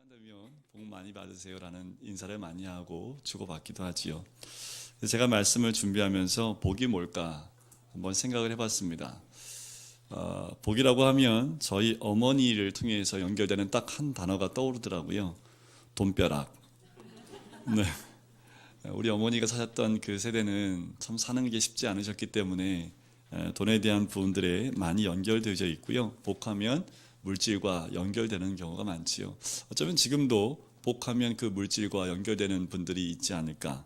되면 복 많이 받으세요라는 인사를 많이 하고 주고받기도 하지요. 제가 말씀을 준비하면서 복이 뭘까 한번 생각을 해봤습니다. 복이라고 하면 저희 어머니를 통해서 연결되는 딱 한 단어가 떠오르더라고요. 돈벼락. 네. 우리 어머니가 사셨던 그 세대는 참 사는 게 쉽지 않으셨기 때문에 돈에 대한 부분들에 많이 연결되어 있고요. 복하면 물질과 연결되는 경우가 많지요. 어쩌면 지금도 복하면 그 물질과 연결되는 분들이 있지 않을까.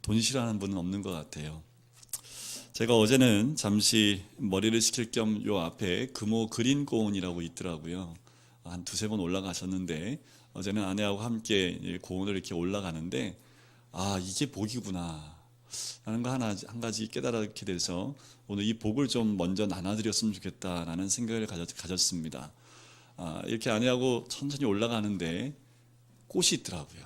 돈 싫어하는 분은 없는 것 같아요. 제가 어제는 잠시 머리를 식힐 겸 요 앞에 금호 그린 고원이라고 있더라고요. 한 두세 번 올라가셨는데 어제는 아내하고 함께 고원을 이렇게 올라가는데 이게 복이구나 라는 거 한 가지 깨달게 돼서 오늘 이 복을 좀 먼저 나눠드렸으면 좋겠다라는 생각을 가졌습니다. 이렇게 아내하고 천천히 올라가는데 꽃이 있더라고요.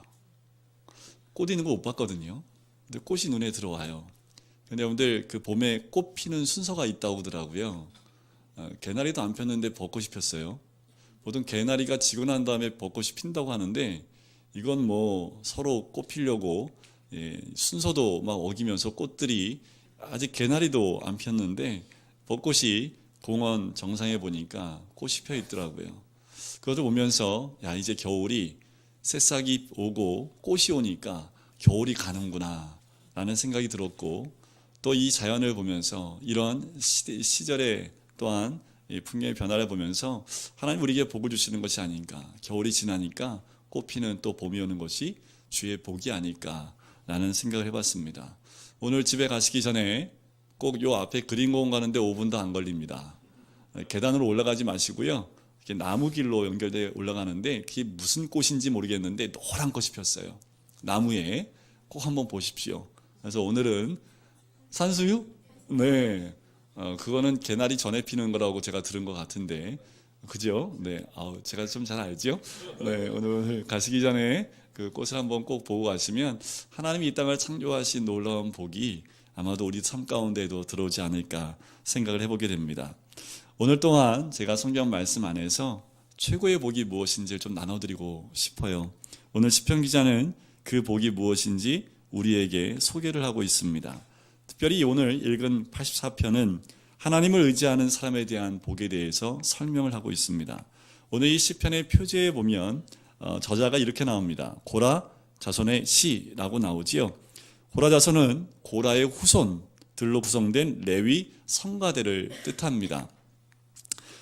꽃 있는 거 못 봤거든요. 근데 꽃이 눈에 들어와요. 근데 여러분들 그 봄에 꽃 피는 순서가 있다고 하더라고요. 개나리도 안 폈는데 벚꽃이 폈어요. 보통 개나리가 지고 난 다음에 벚꽃이 핀다고 하는데 이건 뭐 서로 꽃 피려고 순서도 막 어기면서 꽃들이 아직 개나리도 안 폈는데 벚꽃이 공원 정상에 보니까 꽃이 펴 있더라고요. 그것을 보면서 이제 겨울이 새싹이 오고 꽃이 오니까 겨울이 가는구나 라는 생각이 들었고 또 이 자연을 보면서 이런 시절에 또한 이 풍경의 변화를 보면서 하나님 우리에게 복을 주시는 것이 아닌가, 겨울이 지나니까 꽃 피는 또 봄이 오는 것이 주의 복이 아닐까라는 생각을 해봤습니다. 오늘 집에 가시기 전에 꼭 요 앞에 그린공원 가는데 5분도 안 걸립니다. 계단으로 올라가지 마시고요. 이렇게 나무길로 연결돼 올라가는데 그게 무슨 꽃인지 모르겠는데 노란 꽃이 폈어요. 나무에 꼭 한번 보십시오. 그래서 오늘은 산수유? 네. 그거는 개나리 전에 피는 거라고 제가 들은 것 같은데, 그죠? 네. 제가 좀 잘 알죠? 네. 오늘 가시기 전에 그 꽃을 한번 꼭 보고 가시면 하나님이 이 땅을 창조하신 놀라운 복이 아마도 우리 삶 가운데에도 들어오지 않을까 생각을 해보게 됩니다. 오늘 또한 제가 성경 말씀 안에서 최고의 복이 무엇인지를 좀 나눠드리고 싶어요. 오늘 시편 기자는 그 복이 무엇인지 우리에게 소개를 하고 있습니다. 특별히 오늘 읽은 84편은 하나님을 의지하는 사람에 대한 복에 대해서 설명을 하고 있습니다. 오늘 이 시편의 표제에 보면 저자가 이렇게 나옵니다. 고라 자손의 시라고 나오지요. 고라 자손은 고라의 후손들로 구성된 레위 성가대를 뜻합니다.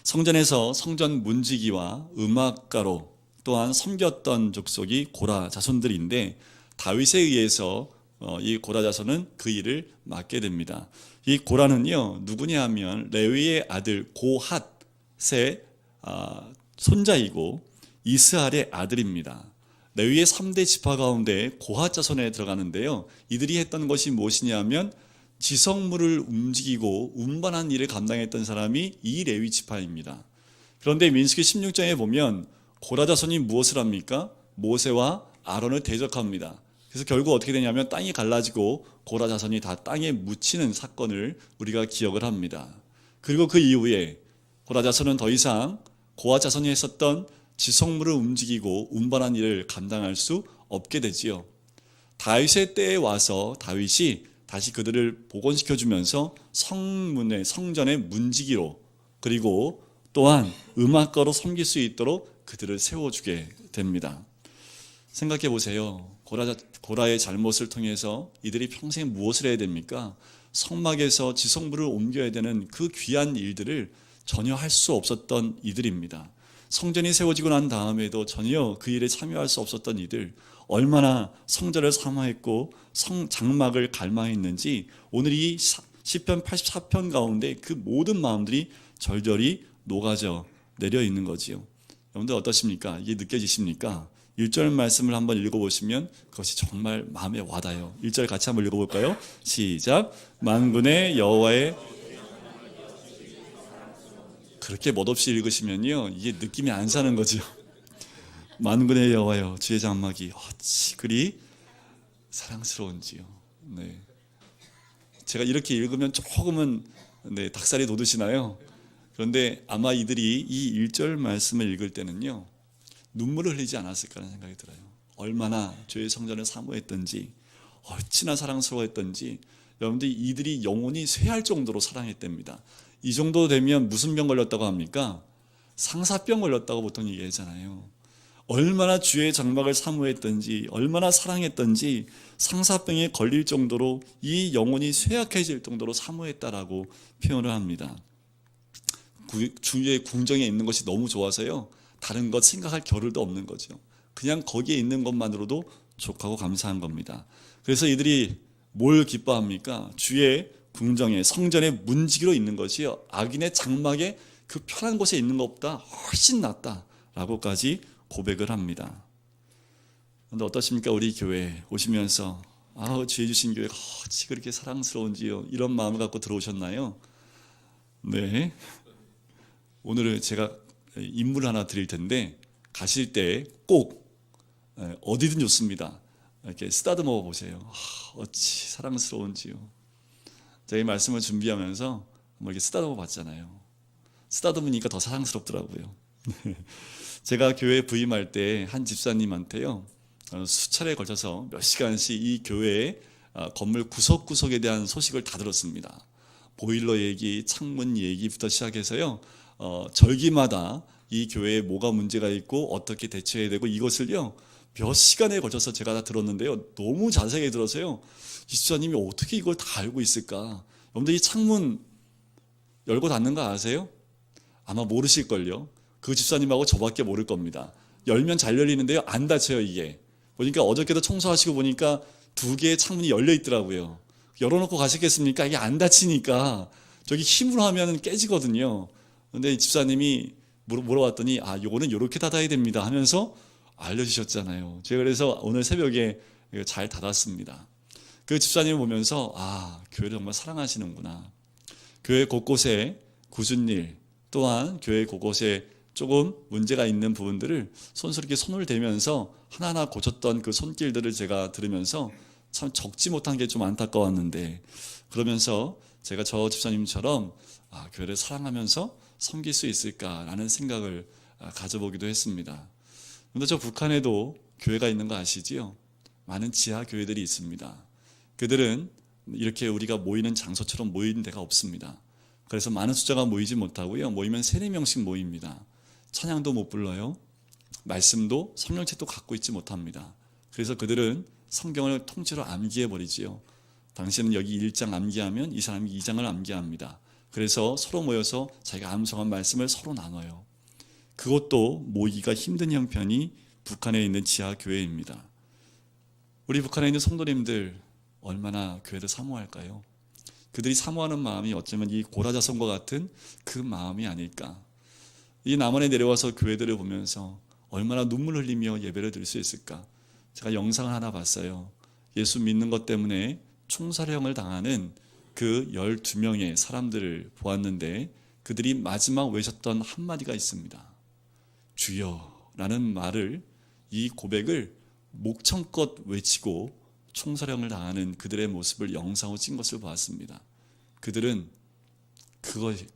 성전에서 성전 문지기와 음악가로 또한 섬겼던 족속이 고라 자손들인데 다윗에 의해서 이 고라 자손은 그 일을 맡게 됩니다. 이 고라는요 누구냐 하면 레위의 아들 고핫의 손자이고 이스할의 아들입니다. 레위의 3대 지파 가운데 고핫 자손에 들어가는데요. 이들이 했던 것이 무엇이냐 하면 지성물을 움직이고 운반한 일을 감당했던 사람이 이 레위 지파입니다. 그런데 민수기 16장에 보면 고라 자손이 무엇을 합니까? 모세와 아론을 대적합니다. 그래서 결국 어떻게 되냐면 땅이 갈라지고 고라 자손이 다 땅에 묻히는 사건을 우리가 기억을 합니다. 그리고 그 이후에 고라 자손은 더 이상 고아 자손이 했었던 지성물을 움직이고 운반한 일을 감당할 수 없게 되지요. 다윗의 때에 와서 다윗이 다시 그들을 복원시켜주면서 성전의 문지기로 그리고 또한 음악가로 섬길 수 있도록 그들을 세워주게 됩니다. 생각해 보세요. 고라의 잘못을 통해서 이들이 평생 무엇을 해야 됩니까? 성막에서 지성물을 옮겨야 되는 그 귀한 일들을 전혀 할 수 없었던 이들입니다. 성전이 세워지고 난 다음에도 전혀 그 일에 참여할 수 없었던 이들, 얼마나 성전을 사모했고 장막을 갈망했는지 오늘 이 시편 84편 가운데 그 모든 마음들이 절절히 녹아져 내려 있는 거지요. 여러분들 어떠십니까? 이게 느껴지십니까? 1절 말씀을 한번 읽어보시면 그것이 정말 마음에 와닿아요. 1절 같이 한번 읽어볼까요? 시작. 만군의 여호와의 그렇게 멋없이 읽으시면요 이게 느낌이 안 사는 거죠. 만군의 여호와여 주의 장막이 어찌 그리 사랑스러운지요. 네. 제가 이렇게 읽으면 조금은 닭살이 돋으시나요? 그런데 아마 이들이 이 1절 말씀을 읽을 때는요 눈물을 흘리지 않았을까 하는 생각이 들어요. 얼마나 주의 성전을 사모했던지, 어찌나 사랑스러워했던지. 여러분들 이들이 영혼이 쇠할 정도로 사랑했답니다. 이 정도 되면 무슨 병 걸렸다고 합니까? 상사병 걸렸다고 보통 얘기하잖아요. 얼마나 주의 장막을 사모했던지, 얼마나 사랑했던지 상사병에 걸릴 정도로 이 영혼이 쇠약해질 정도로 사모했다라고 표현을 합니다. 주의 궁정에 있는 것이 너무 좋아서요, 다른 것 생각할 겨를도 없는 거죠. 그냥 거기에 있는 것만으로도 족하고 감사한 겁니다. 그래서 이들이 뭘 기뻐합니까? 주의 궁정에, 성전에 문지기로 있는 것이요, 악인의 장막에 그 편한 곳에 있는 것보다 훨씬 낫다라고까지 고백을 합니다. 그런데 어떠십니까? 우리 교회 오시면서 주의 주신 교회가 어찌 그렇게 사랑스러운지요, 이런 마음을 갖고 들어오셨나요? 네. 오늘은 제가 인물 하나 드릴 텐데, 가실 때 꼭 어디든 좋습니다. 이렇게 쓰다듬어 보세요. 어찌 사랑스러운지요. 제가 이 말씀을 준비하면서 이렇게 쓰다듬어 봤잖아요. 쓰다듬으니까 더 사랑스럽더라고요. 제가 교회 부임할 때 한 집사님한테요, 수차례에 걸쳐서 몇 시간씩 이 교회의 건물 구석구석에 대한 소식을 다 들었습니다. 보일러 얘기, 창문 얘기부터 시작해서요, 절기마다 이 교회에 뭐가 문제가 있고 어떻게 대처해야 되고, 이것을요 몇 시간에 걸쳐서 제가 다 들었는데요, 너무 자세하게 들어서요, 이 집사님이 어떻게 이걸 다 알고 있을까. 여러분들 이 창문 열고 닫는 거 아세요? 아마 모르실걸요. 그 집사님하고 저밖에 모를 겁니다. 열면 잘 열리는데요, 안 닫혀요. 이게 보니까 어저께도 청소하시고 보니까 2개의 창문이 열려 있더라고요. 열어놓고 가시겠습니까? 이게 안 닫히니까 저기 힘으로 하면 깨지거든요. 근데 이 집사님이 물어봤더니 요거는 요렇게 닫아야 됩니다 하면서 알려주셨잖아요. 제가 그래서 오늘 새벽에 잘 닫았습니다. 그 집사님을 보면서 교회를 정말 사랑하시는구나. 교회 곳곳에 굳은 일, 또한 교회 곳곳에 조금 문제가 있는 부분들을 손수있게 손을 대면서 하나하나 고쳤던 그 손길들을 제가 들으면서 참 적지 못한 게 좀 안타까웠는데, 그러면서 제가 저 집사님처럼 교회를 사랑하면서 섬길 수 있을까라는 생각을 가져보기도 했습니다. 그런데 저 북한에도 교회가 있는 거 아시지요? 많은 지하 교회들이 있습니다. 그들은 이렇게 우리가 모이는 장소처럼 모이는 데가 없습니다. 그래서 많은 숫자가 모이지 못하고요, 모이면 3-4명씩 모입니다. 찬양도 못 불러요. 말씀도 성령책도 갖고 있지 못합니다. 그래서 그들은 성경을 통째로 암기해버리지요. 당신은 여기 1장 암기하면 이 사람이 2장을 암기합니다. 그래서 서로 모여서 자기가 암송한 말씀을 서로 나눠요. 그것도 모이기가 힘든 형편이 북한에 있는 지하 교회입니다. 우리 북한에 있는 성도님들 얼마나 교회를 사모할까요? 그들이 사모하는 마음이 어쩌면 이 고라자손과 같은 그 마음이 아닐까. 이 남한에 내려와서 교회들을 보면서 얼마나 눈물 흘리며 예배를 드릴 수 있을까. 제가 영상을 하나 봤어요. 예수 믿는 것 때문에 총살형을 당하는 그 12명의 사람들을 보았는데, 그들이 마지막 외쳤던 한마디가 있습니다. 주여 라는 말을, 이 고백을 목청껏 외치고 총살형을 당하는 그들의 모습을 영상으로 찍은 것을 보았습니다. 그들은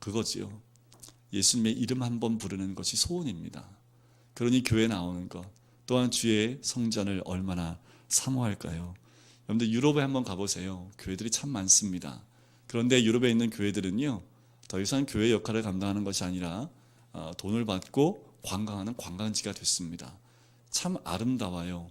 그거지요. 예수님의 이름 한번 부르는 것이 소원입니다. 그러니 교회 나오는 것, 또한 주의 성전을 얼마나 사모할까요? 여러분들 유럽에 한번 가보세요. 교회들이 참 많습니다. 그런데 유럽에 있는 교회들은요, 더 이상 교회 역할을 감당하는 것이 아니라 돈을 받고 관광하는 관광지가 됐습니다. 참 아름다워요.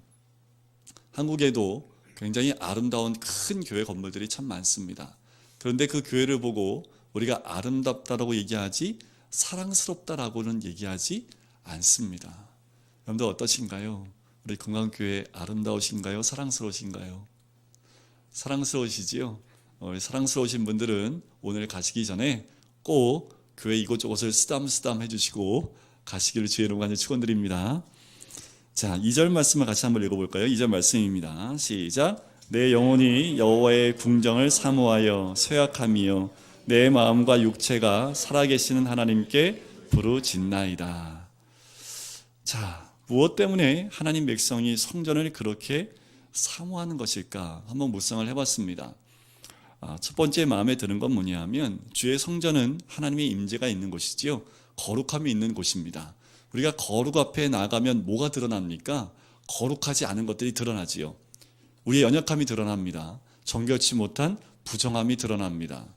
한국에도 굉장히 아름다운 큰 교회 건물들이 참 많습니다. 그런데 그 교회를 보고 우리가 아름답다라고 얘기하지 사랑스럽다라고는 얘기하지 않습니다. 여러분들 어떠신가요? 우리 건강교회 아름다우신가요? 사랑스러우신가요? 사랑스러우시지요? 사랑스러우신 분들은 오늘 가시기 전에 꼭 교회 이곳저곳을 쓰담쓰담 해주시고 가시기를 주의 이름으로 간절히 축원드립니다. 자, 2절 말씀을 같이 한번 읽어볼까요? 2절 말씀입니다. 시작. 내 영혼이 여호와의 궁정을 사모하여 쇠약함이요 내 마음과 육체가 살아계시는 하나님께 부르짖나이다. 자, 무엇 때문에 하나님 백성이 성전을 그렇게 사모하는 것일까 한번 묵상을 해봤습니다. 첫 번째 마음에 드는 건 뭐냐면, 주의 성전은 하나님의 임재가 있는 곳이지요, 거룩함이 있는 곳입니다. 우리가 거룩 앞에 나가면 뭐가 드러납니까? 거룩하지 않은 것들이 드러나지요. 우리의 연약함이 드러납니다. 정결치 못한 부정함이 드러납니다.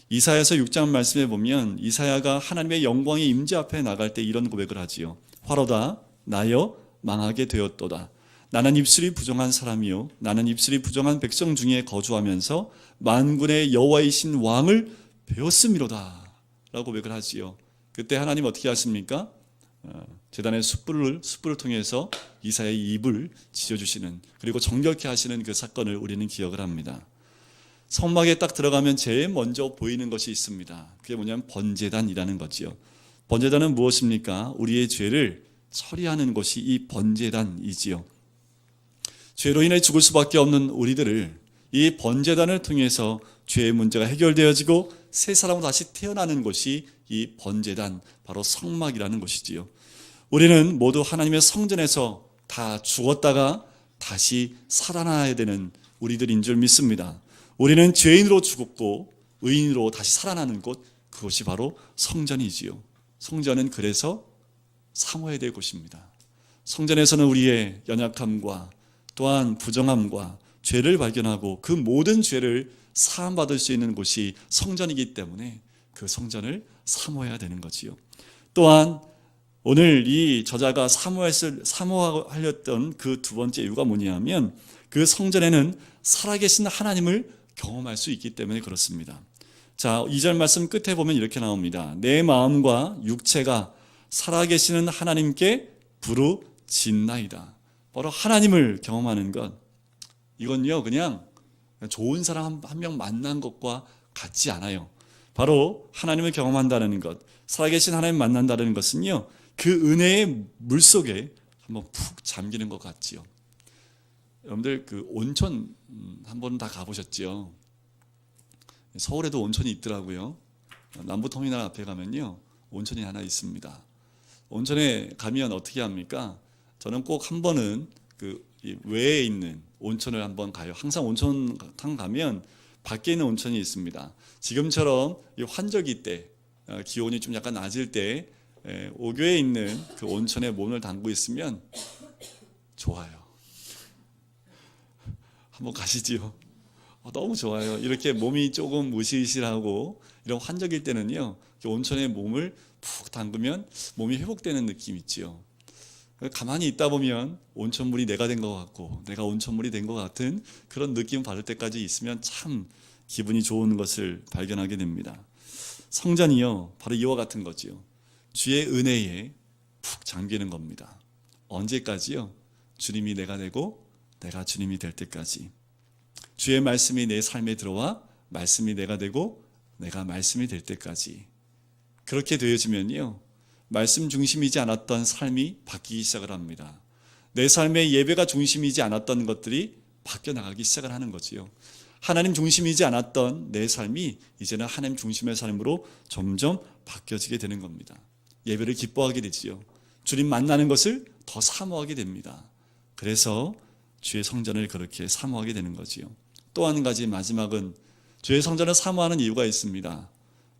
이사야서 6장 말씀에 보면 이사야가 하나님의 영광의 임재 앞에 나갈 때 이런 고백을 하지요. 화로다 나여 망하게 되었도다. 나는 입술이 부정한 사람이요 나는 입술이 부정한 백성 중에 거주하면서 만군의 여호와이신 왕을 배웠음이로다 라고 고백을 하지요. 그때 하나님 어떻게 하십니까? 제단의 숯불을 통해서 이사야의 입을 지져주시는, 그리고 정결케 하시는 그 사건을 우리는 기억을 합니다. 성막에 딱 들어가면 제일 먼저 보이는 것이 있습니다. 그게 뭐냐면 번제단이라는 거지요. 번제단은 무엇입니까? 우리의 죄를 처리하는 것이 이 번제단이지요. 죄로 인해 죽을 수밖에 없는 우리들을 이 번제단을 통해서 죄의 문제가 해결되어지고 새 사람으로 다시 태어나는 것이 이 번제단, 바로 성막이라는 것이지요. 우리는 모두 하나님의 성전에서 다 죽었다가 다시 살아나야 되는 우리들인 줄 믿습니다. 우리는 죄인으로 죽었고 의인으로 다시 살아나는 곳, 그것이 바로 성전이지요. 성전은 그래서 사모해야 될 곳입니다. 성전에서는 우리의 연약함과 또한 부정함과 죄를 발견하고 그 모든 죄를 사함받을 수 있는 곳이 성전이기 때문에 그 성전을 사모해야 되는 거지요. 또한 오늘 이 저자가 사모하려던 그 두 번째 이유가 뭐냐면 그 성전에는 살아계신 하나님을 경험할 수 있기 때문에 그렇습니다. 자, 2절 말씀 끝에 보면 이렇게 나옵니다. 내 마음과 육체가 살아계시는 하나님께 부르짖나이다. 바로 하나님을 경험하는 것, 이건요 그냥 좋은 사람 한 명 만난 것과 같지 않아요. 바로 하나님을 경험한다는 것, 살아계신 하나님 만난다는 것은요 그 은혜의 물속에 한번 푹 잠기는 것 같지요. 여러분들 그 온천 한 번 다 가보셨죠? 서울에도 온천이 있더라고요. 남부터미널 앞에 가면요 온천이 하나 있습니다. 온천에 가면 어떻게 합니까? 저는 꼭 한 번은 그 외에 있는 온천을 한번 가요. 항상 온천탕 가면 밖에 있는 온천이 있습니다. 지금처럼 환절기 때 기온이 좀 약간 낮을 때 오교에 있는 그 온천에 몸을 담고 있으면 좋아요. 한번 가시지요. 너무 좋아요. 이렇게 몸이 조금 으실으실하고 이런 환절기 때는요 온천에 몸을 푹 담그면 몸이 회복되는 느낌 있지요. 가만히 있다 보면 온천물이 내가 된 것 같고 내가 온천물이 된 것 같은 그런 느낌 받을 때까지 있으면 참 기분이 좋은 것을 발견하게 됩니다. 성전이요 바로 이와 같은 거지요. 주의 은혜에 푹 잠기는 겁니다. 언제까지요? 주님이 내가 되고 내가 주님이 될 때까지. 주의 말씀이 내 삶에 들어와 말씀이 내가 되고 내가 말씀이 될 때까지. 그렇게 되어지면요 말씀 중심이지 않았던 삶이 바뀌기 시작을 합니다. 내 삶의 예배가 중심이지 않았던 것들이 바뀌어 나가기 시작을 하는 거지요. 하나님 중심이지 않았던 내 삶이 이제는 하나님 중심의 삶으로 점점 바뀌어지게 되는 겁니다. 예배를 기뻐하게 되지요. 주님 만나는 것을 더 사모하게 됩니다. 그래서 주의 성전을 그렇게 사모하게 되는 거지요. 또 한 가지 마지막은 주의 성전을 사모하는 이유가 있습니다.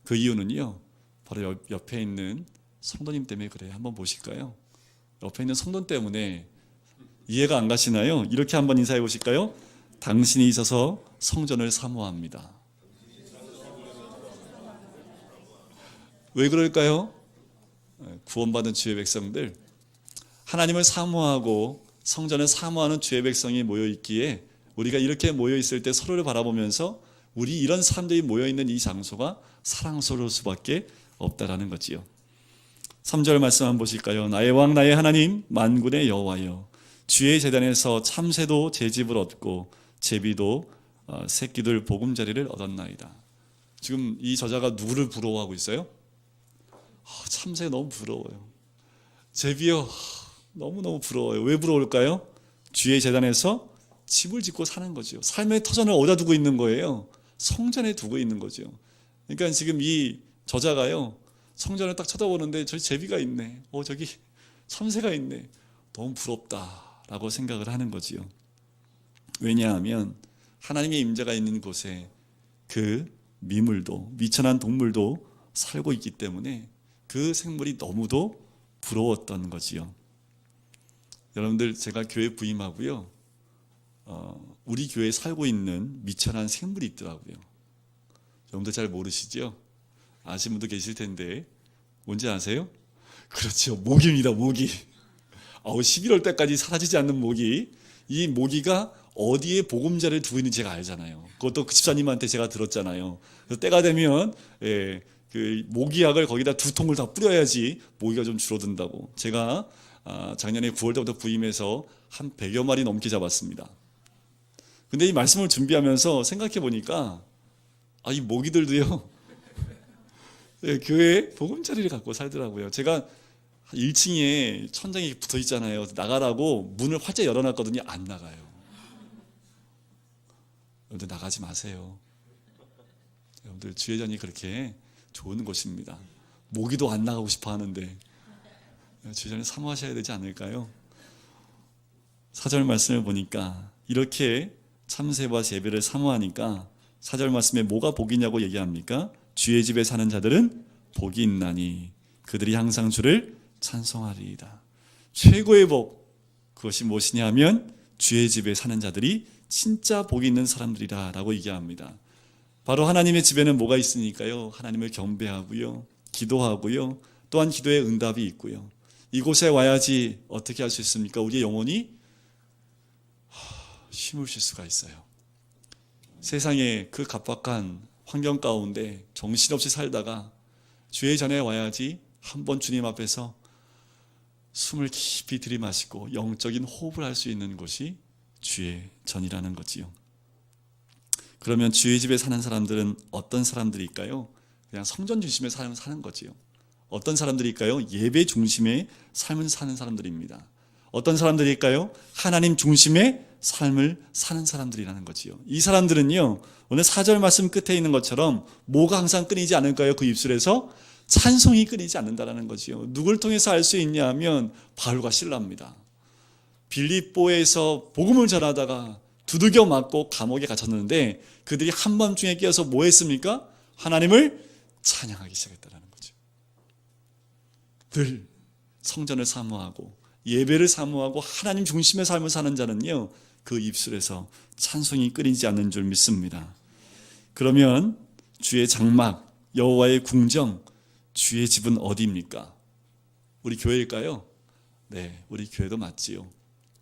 그 이유는요 바로 옆에 있는 성도님 때문에 그래요. 한번 보실까요? 옆에 있는 성도 때문에 이해가 안 가시나요? 이렇게 한번 인사해 보실까요? 당신이 있어서 성전을 사모합니다. 왜 그럴까요? 구원받은 주의 백성들, 하나님을 사모하고 성전을 사모하는 주의 백성이 모여 있기에 우리가 이렇게 모여 있을 때 서로를 바라보면서 우리 이런 사람들이 모여 있는 이 장소가 사랑스러울 수밖에 없다라는 거지요. 3절 말씀 한번 보실까요? 나의 왕 나의 하나님 만군의 여호와여 주의 제단에서 참새도 제 집을 얻고 제비도 새끼들 보금자리를 얻었나이다. 지금 이 저자가 누구를 부러워하고 있어요? 참새 너무 부러워요. 제비요 너무너무 부러워요. 왜 부러울까요? 주의 제단에서 집을 짓고 사는 거죠. 삶의 터전을 어디다 두고 있는 거예요? 성전에 두고 있는 거죠. 그러니까 지금 이 저자가요 성전을 딱 쳐다보는데 저기 제비가 있네, 저기 참새가 있네, 너무 부럽다라고 생각을 하는 거지요. 왜냐하면 하나님의 임재가 있는 곳에 그 미물도 미천한 동물도 살고 있기 때문에 그 생물이 너무도 부러웠던 거지요. 여러분들, 제가 교회 부임하고요, 우리 교회에 살고 있는 미천한 생물이 있더라고요. 여러분들 잘 모르시죠? 아시는 분도 계실 텐데 뭔지 아세요? 그렇죠, 모기입니다. 모기. 11월 때까지 사라지지 않는 모기. 이 모기가 어디에 보금자리를 두고 있는지 제가 알잖아요. 그것도 그 집사님한테 제가 들었잖아요. 그래서 때가 되면 그 모기약을 거기다 2통을 다 뿌려야지 모기가 좀 줄어든다고. 제가 작년에 9월 때부터 부임해서 한 100여 마리 넘게 잡았습니다. 근데 이 말씀을 준비하면서 생각해 보니까 이 모기들도요 교회에 보금자리를 갖고 살더라고요. 제가 1층에 천장에 붙어 있잖아요. 나가라고 문을 활짝 열어놨거든요. 안 나가요. 여러분들 나가지 마세요. 여러분들 주회전이 그렇게 좋은 곳입니다. 모기도 안 나가고 싶어 하는데 주회전을 사모하셔야 되지 않을까요? 4절 말씀을 보니까 이렇게 참새와 제비를 사모하니까 4절 말씀에 뭐가 복이냐고 얘기합니까? 주의 집에 사는 자들은 복이 있나니 그들이 항상 주를 찬송하리이다. 최고의 복, 그것이 무엇이냐 하면 주의 집에 사는 자들이 진짜 복이 있는 사람들이다 라고 얘기합니다. 바로 하나님의 집에는 뭐가 있으니까요, 하나님을 경배하고요, 기도하고요, 또한 기도의 응답이 있고요. 이곳에 와야지 어떻게 할 수 있습니까? 우리의 영혼이 쉼을 쉴 수가 있어요. 세상의 그 각박한 환경 가운데 정신없이 살다가 주의 전에 와야지 한번 주님 앞에서 숨을 깊이 들이마시고 영적인 호흡을 할 수 있는 곳이 주의 전이라는 거지요. 그러면 주의 집에 사는 사람들은 어떤 사람들일까요? 그냥 성전 중심의 삶을 사는 거지요. 어떤 사람들일까요? 예배 중심의 삶을 사는 사람들입니다. 어떤 사람들일까요? 하나님 중심의 삶을 사는 사람들이라는 거지요. 이 사람들은요, 오늘 4절 말씀 끝에 있는 것처럼 뭐가 항상 끊이지 않을까요? 그 입술에서 찬송이 끊이지 않는다는 거지요. 누굴 통해서 알 수 있냐 하면 바울과 실라입니다. 빌립보에서 복음을 전하다가 두들겨 맞고 감옥에 갇혔는데 그들이 한밤중에 깨어서 뭐 했습니까? 하나님을 찬양하기 시작했다는 거죠. 늘 성전을 사모하고 예배를 사모하고 하나님 중심의 삶을 사는 자는요, 그 입술에서 찬송이 끊이지 않는 줄 믿습니다. 그러면 주의 장막, 여호와의 궁정, 주의 집은 어디입니까? 우리 교회일까요? 네, 우리 교회도 맞지요.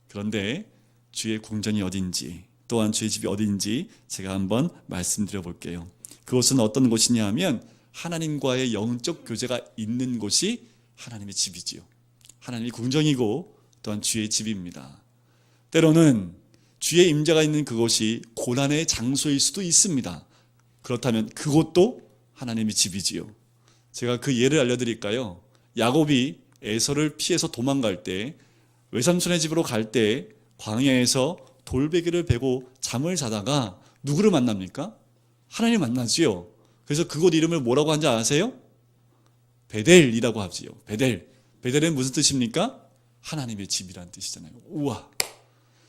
그런데 주의 궁정이 어딘지, 또한 주의 집이 어딘지 제가 한번 말씀드려 볼게요. 그곳은 어떤 곳이냐 하면 하나님과의 영적 교제가 있는 곳이 하나님의 집이지요. 하나님의 궁정이고 또한 주의 집입니다. 때로는 주의 임재가 있는 그곳이 고난의 장소일 수도 있습니다. 그렇다면 그곳도 하나님의 집이지요. 제가 그 예를 알려드릴까요? 야곱이 에서를 피해서 도망갈 때, 외삼촌의 집으로 갈 때 광야에서 돌베개를 베고 잠을 자다가 누구를 만납니까? 하나님을 만나지요. 그래서 그곳 이름을 뭐라고 한지 아세요? 베델이라고 하지요. 베델은 무슨 뜻입니까? 하나님의 집이라는 뜻이잖아요. 우와,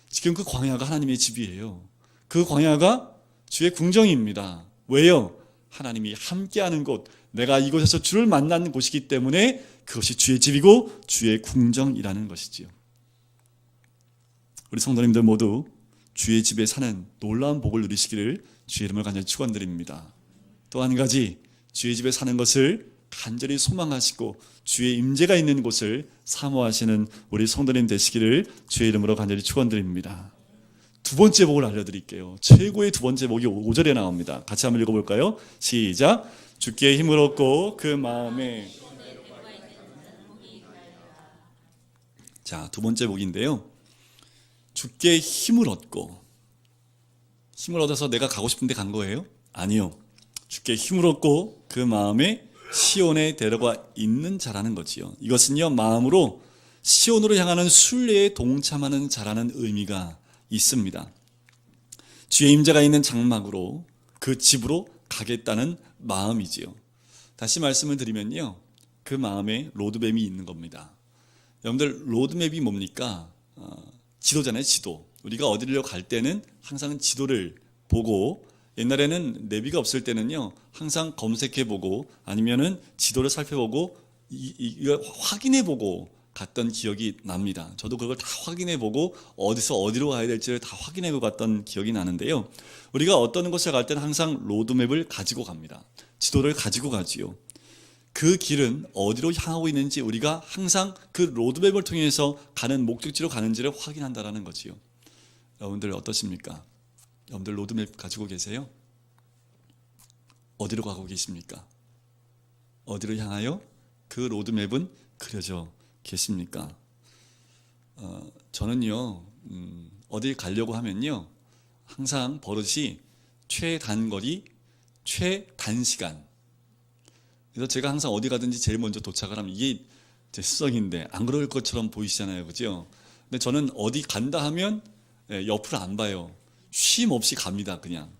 지금 그 광야가 하나님의 집이에요. 그 광야가 주의 궁정입니다. 왜요? 하나님이 함께하는 곳, 내가 이곳에서 주를 만나는 곳이기 때문에 그것이 주의 집이고 주의 궁정이라는 것이지요. 우리 성도님들 모두 주의 집에 사는 놀라운 복을 누리시기를 주의 이름을 간절히 축원드립니다. 또 한 가지, 주의 집에 사는 것을 간절히 소망하시고 주의 임재가 있는 곳을 사모하시는 우리 성도님 되시기를 주의 이름으로 간절히 축원드립니다. 두 번째 복을 알려드릴게요. 최고의 두 번째 복이 5절에 나옵니다. 같이 한번 읽어볼까요? 시작. 주께 힘을 얻고 그 마음에. 자, 두 번째 복인데요, 주께 힘을 얻어서 내가 가고 싶은데 간 거예요? 아니요. 주께 힘을 얻고 그 마음에 시온에 데려가 있는 자라는 거지요. 이것은요, 마음으로 시온으로 향하는 순례에 동참하는 자라는 의미가 있습니다. 주의 임재가 있는 장막으로, 그 집으로 가겠다는 마음이지요. 다시 말씀을 드리면요, 그 마음에 로드맵이 있는 겁니다. 여러분들, 로드맵이 뭡니까? 지도잖아요, 지도. 우리가 어디로 갈 때는 항상 지도를 보고, 옛날에는 내비가 없을 때는요, 항상 검색해보고 아니면은 지도를 살펴보고 이걸 확인해보고 갔던 기억이 납니다. 저도 그걸 다 확인해보고 어디서 어디로 가야 될지를 다 확인해보고 갔던 기억이 나는데요. 우리가 어떤 곳을 갈 때는 항상 로드맵을 가지고 갑니다. 지도를 가지고 가지요. 그 길은 어디로 향하고 있는지 우리가 항상 그 로드맵을 통해서 가는 목적지로 가는지를 확인한다는 거지요. 여러분들 어떠십니까? 여러분들 로드맵 가지고 계세요? 어디로 가고 계십니까? 어디로 향하여 그 로드맵은 그려져 계십니까? 저는요, 어디 가려고 하면요, 항상 버릇이 최단거리, 최단시간. 그래서 제가 항상 어디 가든지 제일 먼저 도착을 하면 이게 제 습성인데 안 그럴 것처럼 보이시잖아요, 그죠? 근데 저는 어디 간다 하면 옆을 안 봐요. 쉼 없이 갑니다, 그냥.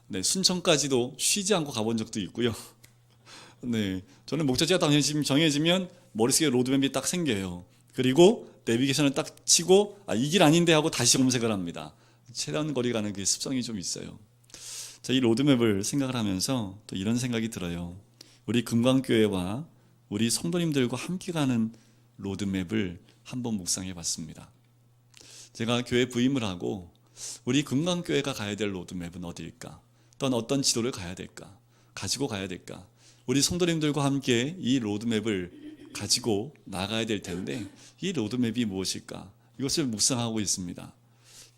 네, 순천까지도 쉬지 않고 가본 적도 있고요. 네, 저는 목적지가 딱 정해지면 머릿속에 로드맵이 딱 생겨요. 그리고 내비게이션을 딱 치고 이 길 아닌데 하고 다시 검색을 합니다. 최단 거리 가는 그 습성이 좀 있어요. 자, 이 로드맵을 생각을 하면서 또 이런 생각이 들어요. 우리 금강교회와 우리 성도님들과 함께 가는 로드맵을 한번 묵상해 봤습니다. 제가 교회 부임을 하고 우리 금강교회가 가야 될 로드맵은 어디일까? 또는 어떤 지도를 가야 될까? 가지고 가야 될까? 우리 성도님들과 함께 이 로드맵을 가지고 나가야 될 텐데 이 로드맵이 무엇일까? 이것을 묵상하고 있습니다.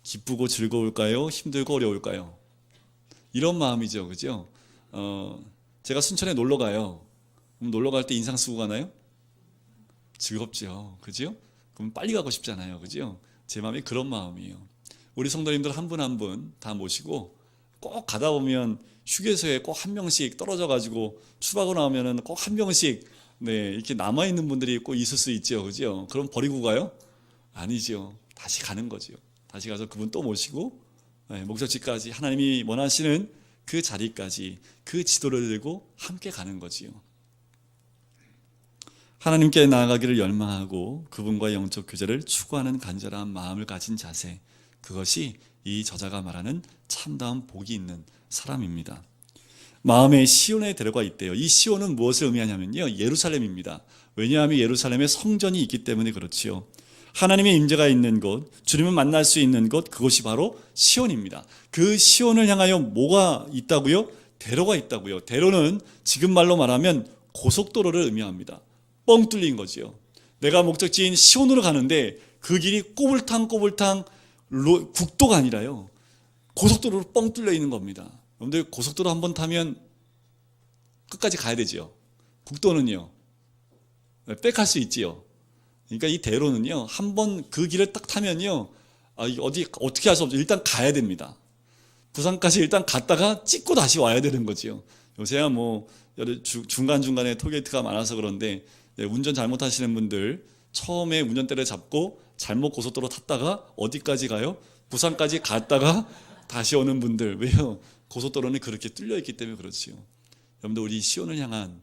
기쁘고 즐거울까요? 힘들고 어려울까요? 이런 마음이죠, 그죠? 제가 순천에 놀러 가요. 그럼 놀러 갈 때 인상 쓰고 가나요? 즐겁죠, 그죠? 그럼 빨리 가고 싶잖아요, 그죠? 제 마음이 그런 마음이에요. 우리 성도님들 한 분 한 분 다 모시고 꼭 가다 보면 휴게소에 꼭 한 명씩 떨어져 가지고 추박으로 나오면은 꼭 한 명씩 이렇게 남아 있는 분들이 꼭 있을 수 있죠, 그죠? 그럼 버리고 가요? 아니죠. 다시 가는 거죠. 다시 가서 그분 또 모시고 목적지까지 하나님이 원하시는 그 자리까지 그 지도를 들고 함께 가는 거지요. 하나님께 나아가기를 열망하고 그분과의 영적 교제를 추구하는 간절한 마음을 가진 자세, 그것이 이 저자가 말하는 참다운 복이 있는 사람입니다. 마음에 시온에 데려가 있대요. 이 시온은 무엇을 의미하냐면요, 예루살렘입니다. 왜냐하면 예루살렘에 성전이 있기 때문에 그렇지요. 하나님의 임재가 있는 곳, 주님을 만날 수 있는 곳, 그것이 바로 시온입니다. 그 시온을 향하여 뭐가 있다고요? 대로가 있다고요. 대로는 지금 말로 말하면 고속도로를 의미합니다. 뻥 뚫린 거지요. 내가 목적지인 시온으로 가는데 그 길이 꼬불탕 국도가 아니라요, 고속도로로 뻥 뚫려 있는 겁니다. 여러분들 고속도로 한번 타면 끝까지 가야 되죠. 국도는요, 백할 수 있지요. 그러니까 이 대로는요, 한번 그 길을 딱 타면요, 어떻게 할 수 없죠. 일단 가야 됩니다. 부산까지 일단 갔다가 찍고 다시 와야 되는 거지요. 요새야 뭐 중간중간에 톨게이트가 많아서 그런데 운전 잘못하시는 분들 처음에 운전대를 잡고 잘못 고속도로 탔다가 어디까지 가요? 부산까지 갔다가 다시 오는 분들. 왜요? 고속도로는 그렇게 뚫려 있기 때문에 그렇지요. 여러분들 우리 시온을 향한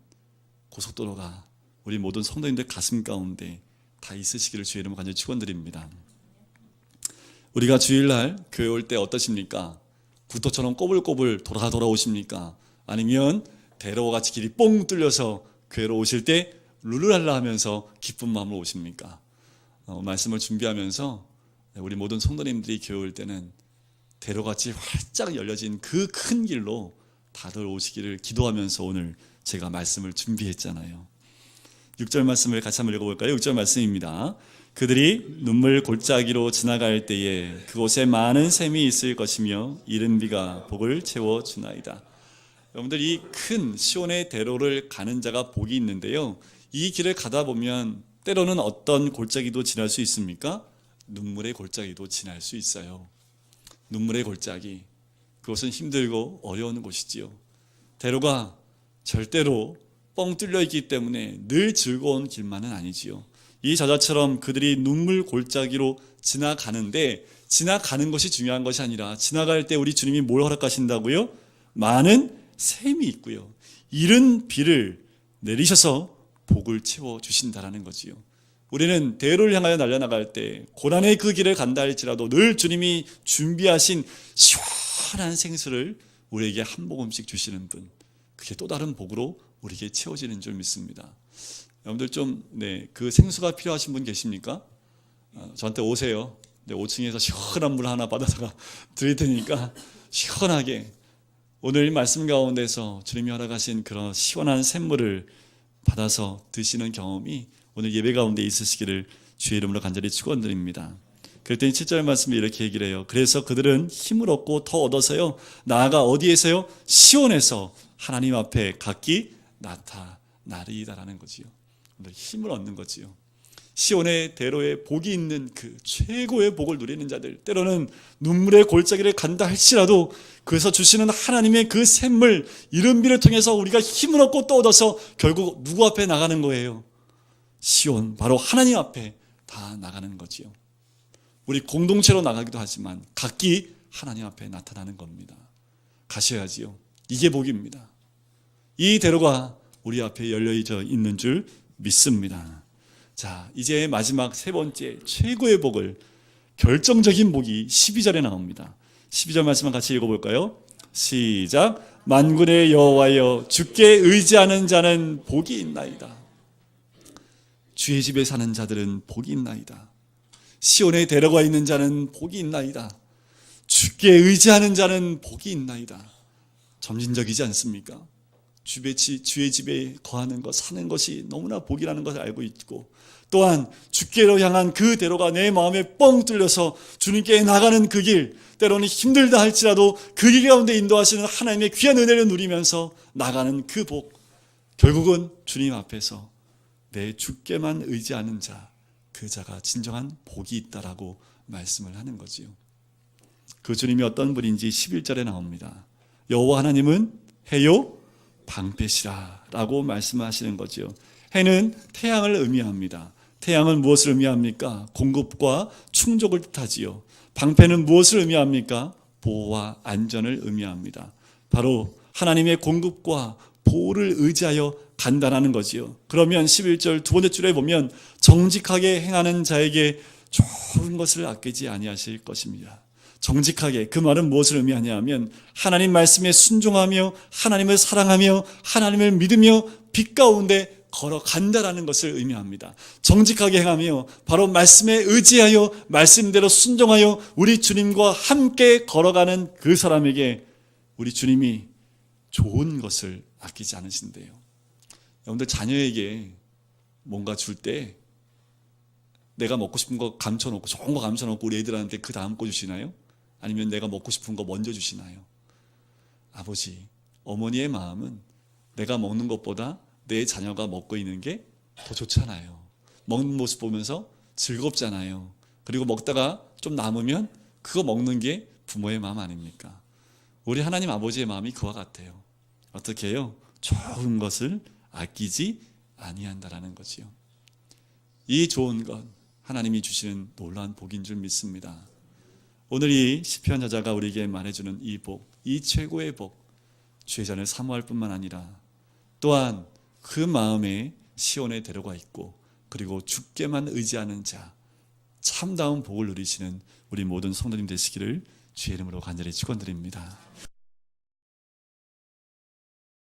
고속도로가 우리 모든 성도님들 가슴 가운데 다 있으시기를 주의 이름으로 간절히 축원드립니다. 우리가 주일날 교회 올 때 어떠십니까? 국도처럼 꼬불꼬불 돌아오십니까? 아니면 대로와 같이 길이 뽕 뚫려서 교회로 오실 때 룰루랄라 하면서 기쁜 마음으로 오십니까? 말씀을 준비하면서 우리 모든 성도님들이 교회 올 때는 대로같이 활짝 열려진 그 큰 길로 다들 오시기를 기도하면서 오늘 제가 말씀을 준비했잖아요. 6절 말씀을 같이 한번 읽어볼까요? 6절 말씀입니다. 그들이 눈물 골짜기로 지나갈 때에 그곳에 많은 샘이 있을 것이며 이른 비가 복을 채워주나이다. 여러분들 이 큰 시온의 대로를 가는 자가 복이 있는데요, 이 길을 가다 보면 때로는 어떤 골짜기도 지날 수 있습니까? 눈물의 골짜기도 지날 수 있어요. 눈물의 골짜기, 그것은 힘들고 어려운 곳이지요. 대로가 절대로 뻥 뚫려 있기 때문에 늘 즐거운 길만은 아니지요. 이 저자처럼 그들이 눈물 골짜기로 지나가는데 지나가는 것이 중요한 것이 아니라 지나갈 때 우리 주님이 뭘 허락하신다고요? 많은 샘이 있고요, 이른 비를 내리셔서 복을 채워주신다라는 거지요. 우리는 대로를 향하여 날려나갈 때 고난의 그 길을 간다 할지라도 늘 주님이 준비하신 시원한 생수를 우리에게 한 모금씩 주시는 분, 그게 또 다른 복으로 우리에게 채워지는 줄 믿습니다. 여러분들 좀 그 생수가 필요하신 분 계십니까? 저한테 오세요. 5층에서 시원한 물 하나 받아다가 드릴 테니까 시원하게 오늘 이 말씀 가운데서 주님이 허락하신 그런 시원한 샘물을 받아서 드시는 경험이 오늘 예배 가운데 있으시기를 주의 이름으로 간절히 축원드립니다. 그랬더니 7절 말씀이 이렇게 얘기를 해요. 그래서 그들은 힘을 얻고 더 얻어서요, 나아가 어디에서요? 시온에서 하나님 앞에 각기 나타나리이다라는 거지요. 오늘 힘을 얻는 거지요. 시온의 대로에 복이 있는 그 최고의 복을 누리는 자들, 때로는 눈물의 골짜기를 간다 할지라도 그래서 주시는 하나님의 그 샘물 이른비를 통해서 우리가 힘을 얻고 또 얻어서 결국 누구 앞에 나가는 거예요? 시온, 바로 하나님 앞에 다 나가는 거지요. 우리 공동체로 나가기도 하지만 각기 하나님 앞에 나타나는 겁니다. 가셔야지요. 이게 복입니다. 이 대로가 우리 앞에 열려져 있는 줄 믿습니다. 자, 이제 마지막 세 번째 최고의 복을, 결정적인 복이 12절에 나옵니다. 12절 말씀을 같이 읽어볼까요? 시작. 만군의 여호와여, 주께 의지하는 자는 복이 있나이다. 주의 집에 사는 자들은 복이 있나이다. 시온에 데려가 있는 자는 복이 있나이다. 주께 의지하는 자는 복이 있나이다. 점진적이지 않습니까? 주의 집에 거하는 것, 사는 것이 너무나 복이라는 것을 알고 있고, 또한 주께로 향한 그 대로가 내 마음에 뻥 뚫려서 주님께 나가는 그 길, 때로는 힘들다 할지라도 그 길 가운데 인도하시는 하나님의 귀한 은혜를 누리면서 나가는 그 복, 결국은 주님 앞에서 내 주께만 의지하는 자, 그 자가 진정한 복이 있다라고 말씀을 하는 거지요. 그 주님이 어떤 분인지 11절에 나옵니다. 여호와 하나님은 해요 방패시라 라고 말씀하시는 거지요. 해는 태양을 의미합니다. 태양은 무엇을 의미합니까? 공급과 충족을 뜻하지요. 방패는 무엇을 의미합니까? 보호와 안전을 의미합니다. 바로 하나님의 공급과 보호를 의지하여 간다라는 거지요. 그러면 11절 두 번째 줄에 보면 정직하게 행하는 자에게 좋은 것을 아끼지 아니하실 것입니다. 정직하게, 그 말은 무엇을 의미하냐 하면 하나님 말씀에 순종하며 하나님을 사랑하며 하나님을 믿으며 빛 가운데 걸어간다라는 것을 의미합니다. 정직하게 행하며 바로 말씀에 의지하여 말씀대로 순종하여 우리 주님과 함께 걸어가는 그 사람에게 우리 주님이 좋은 것을 아끼지 않으신대요. 여러분들 자녀에게 뭔가 줄 때 내가 먹고 싶은 거 감춰놓고, 좋은 거 감춰놓고 우리 애들한테 그 다음 거 주시나요? 아니면 내가 먹고 싶은 거 먼저 주시나요? 아버지, 어머니의 마음은 내가 먹는 것보다 내 자녀가 먹고 있는 게 더 좋잖아요. 먹는 모습 보면서 즐겁잖아요. 그리고 먹다가 좀 남으면 그거 먹는 게 부모의 마음 아닙니까? 우리 하나님 아버지의 마음이 그와 같아요. 어떻게 해요? 좋은 것을 아끼지 아니한다라는 거지요. 이 좋은 것, 하나님이 주시는 놀라운 복인 줄 믿습니다. 오늘 이 시편 저자가 우리에게 말해주는 이 복, 이 최고의 복, 주의 잔을 사모할 뿐만 아니라 또한 그 마음에 시온에 데려가 있고, 그리고 주께만 의지하는 자, 참다운 복을 누리시는 우리 모든 성도님 되시기를 주의 이름으로 간절히 축원드립니다.